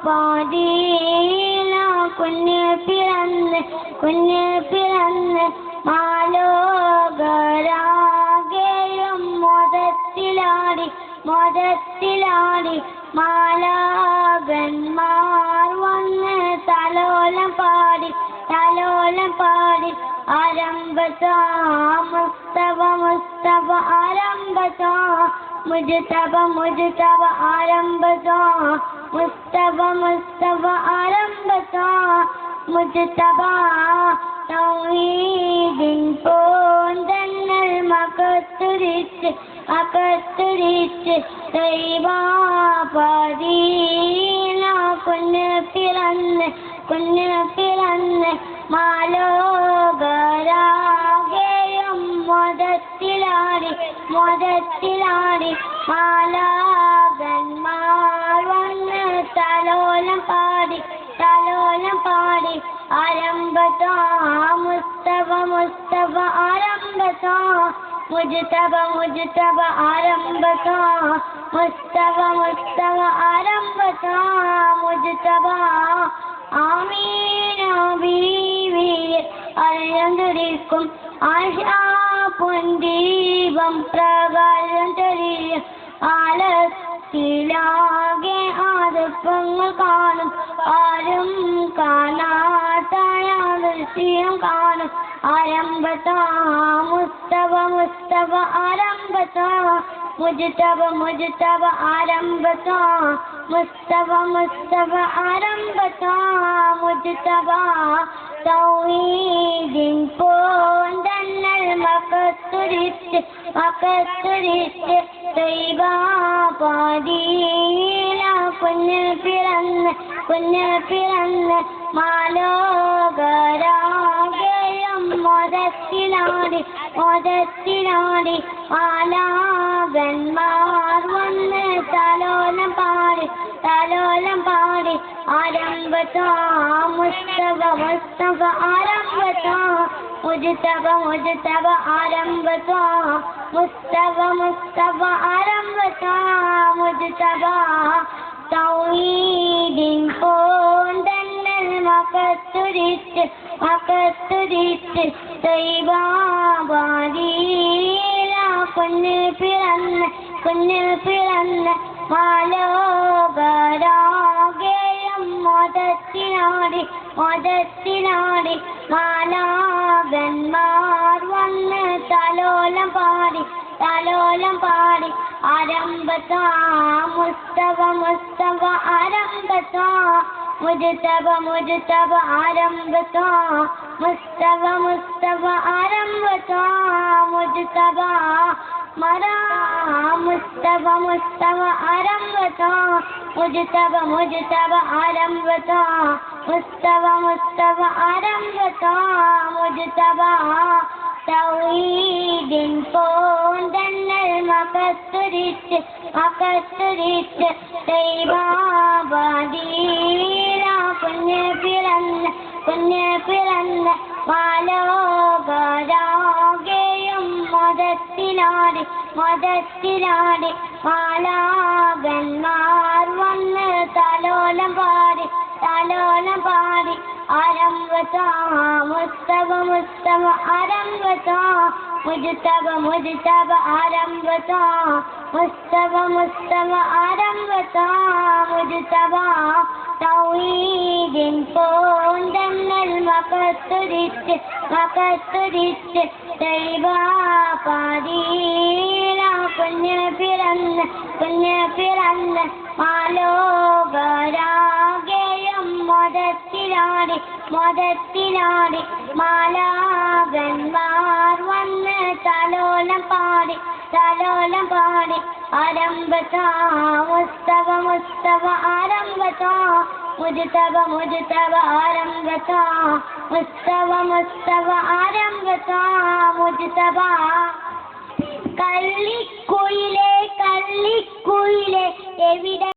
പാതീല കുഞ്ഞ് പിറന്ന് മാലോകരാകെയും മോദത്തിലാടി മാലാകന്മാർ വന്ന് തലോലം പാടി ആരംഭത്താ മുസ്തഫ ആരംഭത്താ മുജ്തബ ആരംഭത്താ മുസ്തഫ ആരംഭത്താ മുജ്തബ തൗഹീദിൻ പൂന്തന്നൽ അകത്തുരിച്ച് ദൈവാ പദീല കുഞ്ഞ് പിറന്ന് മാലോകരാകെയും മോദത്തിലാടി മാലാകന്മാർ വന്ന് തലോലം പാടി ആരംഭത്താ മുസ്തഫ ആരംഭത്താ മുജ്തബ ആരംഭത്താ മുസ്തഫ ആരംഭത്താ മുജ്തബ ആമീന ബീവി അലങ്കരിക്കും ആശാ പൊൻദീപം പ്രകാശം തെളിയും ആലത്തിലാകെ ആദർശങ്ങൾ കാണും ആരും കാണാത്ത ദൃശ്യം കാണും ആരംഭത്താ മുസ്തഫ ആരംഭത്താ മുജ്തബ ആരംഭത്താ മുസ്തഫ ആരംഭത്താ മുജ്തബ തൗഹീദിൻ പൂന്തന്നൽ അകത്തുരിച്ച് ദൈവാ പദീല കുഞ്ഞ് പിറന്ന് മാലോകരാകെയും മോദത്തിലാടി മാലാകന്മാർ വന്ന് തലോലം പാടി ആരംഭത്താ മുസ്തഫ ആരംഭത്താ മുജ്തബ ആരംഭത്താ മുസ്തഫ ആരംഭത്താ മുജ്തബ തൗഹീദിൻ പൂന്തന്നൽ അകത്തുരിച്ച് ദൈവാ പദീല കുഞ്ഞ് പിറന്ന് മാലോകരാകെയും മോദത്തിലാടി മാലാകന്മാർ വന്ന് തലോലം പാടി ആരംഭത്താ മുസ്തഫ ആരംഭത്താ മുജ്തബ ആരംഭത്താ മുസ്തഫ ആരംഭത്താ മുജ്തബ മുസ്തഫ ആരംഭത്താ മുജ്തബ ആരംഭത്താ മുസ്തഫ ആരംഭത്താ മുജ്തബ തൗഹീദിൻ പൂന്തന്നൽ അകത്തുരിച്ച് ദൈവാ പദീല കുഞ്ഞ് പിറന്ന് മാലോകരാകെയും മോദത്തിലാടി മാലാകന്മാർ വന്ന് തലോലം പാടി ആരംഭത്താ മുസ്തഫ ആരംഭത്താ മുജ്തബ ആരംഭത്താ മുസ്തഫ ആരംഭത്താ മുജ്തബ തൗഹീദിൻ പൂന്തന്നൽ അകത്തുരിച്ച് ദൈവാ പദീല കുഞ്ഞ് പിറന്ന് മാലോകരാകെയും മോദത്തിലാടി മാലാകന്മാർ വന്ന് തലോലം പാടി ആരംഭത്താ മുസ്തഫ ആരംഭത്താ മുജ്തബ ആരംഭത്താ മുസ്തഫ ആരംഭത്താ മുജ്തബ കള്ളിക്കുയിലേ എവിടെ